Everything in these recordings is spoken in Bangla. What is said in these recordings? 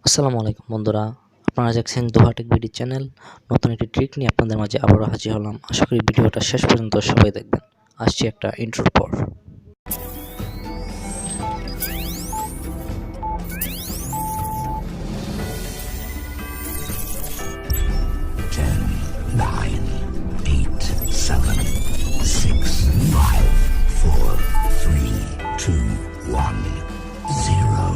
আসসালামু আলাইকুম বন্ধুরা, আপনারা দেখছেন দোহা টেক বিডি চ্যানেল। নতুন একটি ট্রিক নিয়ে আপনাদের মাঝে আবারও হাজির হলাম। আশা করি ভিডিওটা শেষ পর্যন্ত সবাই দেখবেন। আসছি একটা ইন্ট্রোর পর। Nine, eight, seven, six, five, four, three, two, one, zero.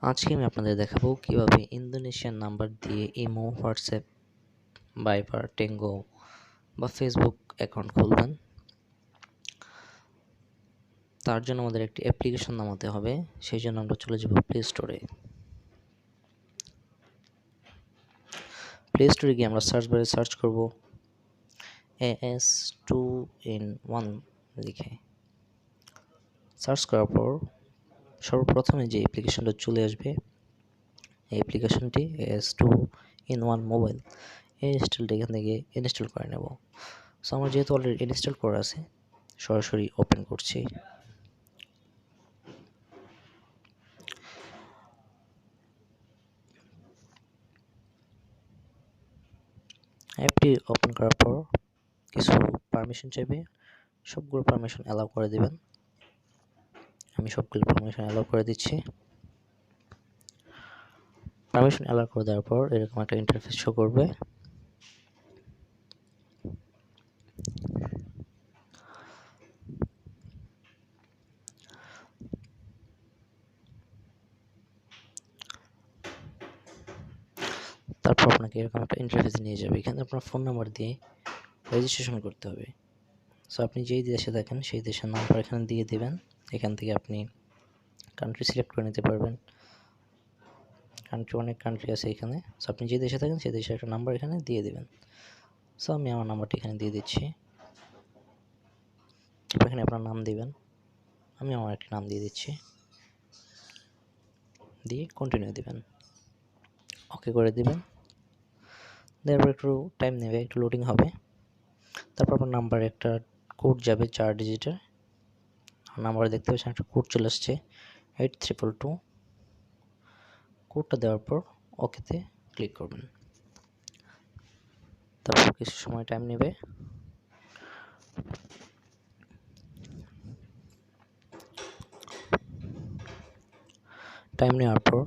আজকে আমি আপনাদের দেখাবো কিভাবে ইন্দোনেশিয়ান নাম্বার দিয়ে ইমো, হোয়াটসঅ্যাপ, ভাইবার, টেঙ্গো বা ফেসবুক অ্যাকাউন্ট খুলবেন। তার জন্য আমাদের একটি অ্যাপ্লিকেশন নামাতে হবে। সেই জন্য আমরা চলে যাব প্লে স্টোরে। প্লে স্টোরে গিয়ে আমরা সার্চ বারে সার্চ করব AS2in1 লিখে। সার্চ করার পর সর্বপ্রথমে যে অ্যাপ্লিকেশনটা চলে আসবে, এই অ্যাপ্লিকেশনটি AS2in1 মোবাইল, এই ইনস্টলটা এখান থেকে ইনস্টল করে নেব। সো আমার যেহেতু অলরেডি ইনস্টল করা আছে, সরাসরি ওপেন করছি। অ্যাপটি ওপেন করার পর কিছু পারমিশন চাইবে, সবগুলো পারমিশন অ্যালাউ করে দিবেন। আমি সবগুলো পারমিশন অ্যালাউ করে দিচ্ছি। পারমিশন অ্যালাউ করে দেওয়ার পর এরকম একটা ইন্টারফেস শো করবে। তারপর আপনাকে এরকম একটা ইন্টারফেসে নিয়ে যাবে। এখানে আপনার ফোন নাম্বার দিয়ে রেজিস্ট্রেশন করতে হবে। সো আপনি যেই দেশে থাকেন সেই দেশের নাম্বার এখানে দিয়ে দেবেন। এখান থেকে আপনি কান্ট্রি সিলেক্ট করে নিতে পারবেন। অনেক কান্ট্রি আছে এখানে। সো আপনি যে দেশে থাকেন সেই দেশের একটা নাম্বার এখানে দিয়ে দেবেন। সো আমি আমার নাম্বারটি এখানে দিয়ে দিচ্ছি। এখানে আপনার নাম দিবেন। আমি আমার একটি নাম দিয়ে দিচ্ছি, দিয়ে কন্টিনিউ দিবেন, ওকে করে দিবেন। তারপর একটু টাইম নেবে, একটু লোডিং হবে। তারপর আপনার নাম্বারে একটা কোড যাবে 4 ডিজিটের। নাম্বার দেখতে পাচ্ছেন একটা কোড চলে আসছে 8222। কোডটা দেওয়ার পর ওকেতে ক্লিক করবেন। তারপর কিছু সময় টাইম নেবে। টাইম নেওয়ার পর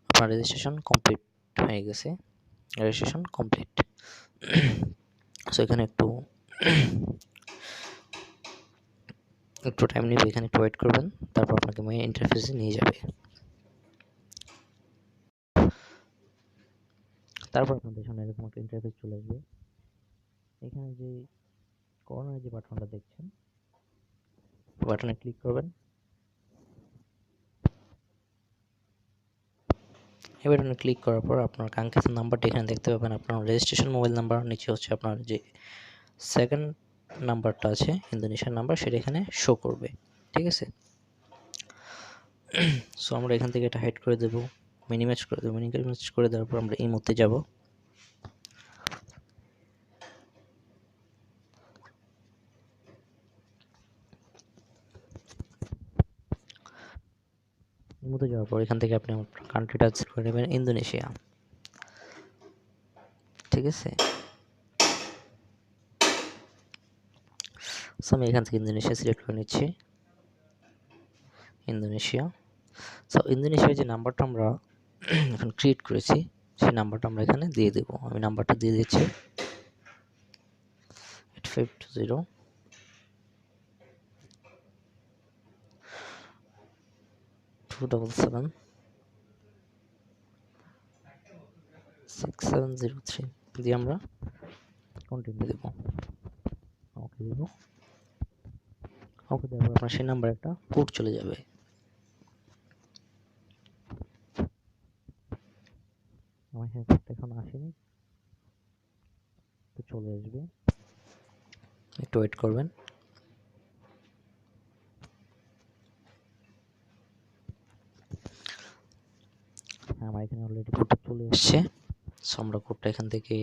আপনার রেজিস্ট্রেশন কমপ্লিট হয়ে গেছে। Registration complete. সো এখানে একটু টাইম নেবে, এখানে একটু ওয়েট করবেন। তারপর আপনাকে মেইন ইন্টারফেসে নিয়ে যাবে। তারপর আপনাদের সামনে এরকম একটা ইন্টারফেস চলে আসবে। এখানে যে কর্নারে যে বাটনটা দেখছেন, বাটনে ক্লিক করবেন। এই বাটনে ক্লিক করার পর আপনার কাঙ্ক্ষিত নাম্বারটি এখানে দেখতে পাবেন। আপনার রেজিস্ট্রেশন মোবাইল নাম্বার, নিচে হচ্ছে আপনার যে সেকেন্ড নাম্বারটা আছে ইন্দোনেশিয়ান নাম্বার, সেটা এখানে শো করবে। ঠিক আছে। সো আমরা এখান থেকে এটা হাইড করে দেবো, মিনিমাইজ করে দেবো। মিনিমাইজ করে দেওয়ার পর আমরা এই মুহূর্তে যাব। এই মুহূর্তে যাওয়ার পর এখান থেকে আপনি আমার কান্ট্রিটা সিলেক্ট করে নেবেন, ইন্দোনেশিয়া। ঠিক আছে। সো আমি এখান থেকে ইন্দোনেশিয়া সিলেক্ট করে নিচ্ছি, ইন্দোনেশিয়া। সো ইন্দোনেশিয়ার যে নাম্বারটা আমরা এখন ক্রিয়েট করেছি, সেই নাম্বারটা আমরা এখানে দিয়ে দেবো। আমি নাম্বারটা দিয়ে দিচ্ছি 8520 277 6703 দিয়ে আমরা কন্টিনিউ দেবো, ওকে দেবো। ওকে দেওয়ার পর আপনার সেই নাম্বার একটা কোড চলে যাবে। আমার এখানে কোডটা এখন আসেনি, তো চলে আসবে, একটু ওয়েট করবেন। আমার এখানে অলরেডি কোডটা চলে এসছে। সো আমরা কোডটা এখান থেকে,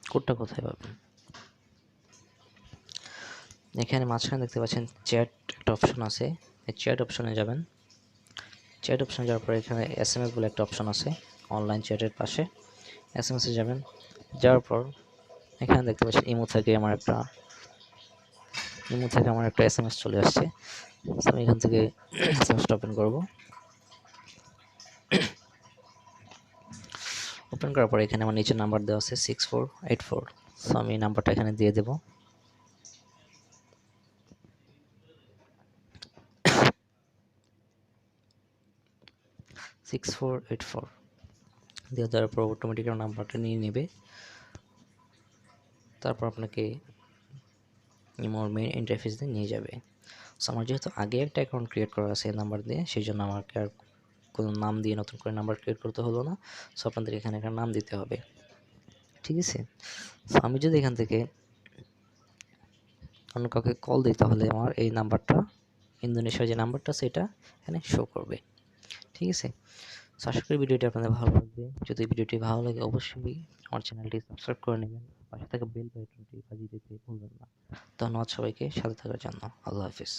কোডটা কোথায় পাবেন, এখানে মাঝখানে দেখতে পাচ্ছেন চ্যাট একটা অপশন আছে, এই চ্যাট অপশনে যাবেন। চ্যাট অপশনে যাওয়ার পরে এখানে SMS বলে একটা অপশন আছে, অনলাইন চ্যাটের পাশে SMS-এ যাবেন। যাওয়ার পর এখানে দেখতে পাচ্ছেন ইমো থেকে আমার একটা SMS চলে আসছে। সো আমি এখান থেকে SMS-টা ওপেন করব। ওপেন করার পরে এখানে আমার নিচে নাম্বার দেওয়া আছে 6484। সো আমি এই নাম্বারটা এখানে দিয়ে দেব। সিক্স ফোর এইট ফোর দিয়ে দেওয়ার পর অটোমেটিক নাম্বারটা নিয়ে নেবে। তারপর আপনাকে ইমোর মেইন ইন্টারফেস দিয়ে নিয়ে যাবে। সো আমার যেহেতু আগে একটা অ্যাকাউন্ট ক্রিয়েট করা আছে এই নাম্বার দিয়ে, সেই জন্য আমাকে আর কোনো নাম দিয়ে নতুন করে নাম্বার ক্রিয়েট করতে হলো না। সো আপনাদের এখানে একটা নাম দিতে হবে, ঠিক আছে? সো আমি যদি এখান থেকে অন্য কাউকে কল দিই তাহলে আমার এই নাম্বারটা, ইন্দোনেশিয়ার যে নাম্বারটা সেটা এখানে শো করবে, ঠিক আছে? সো আশা করি ভিডিওটি আপনাদের ভালো লাগবে। যদি ভিডিওটি ভালো লাগে অবশ্যই আমার চ্যানেলটি সাবস্ক্রাইব করে নেবেন, পাশে থাকা বেল বাটনটি বাজিয়ে দিতে ভুলবেন না। ধন্যবাদ সবাইকে সাথে থাকার জন্য। আল্লাহ হাফিজ।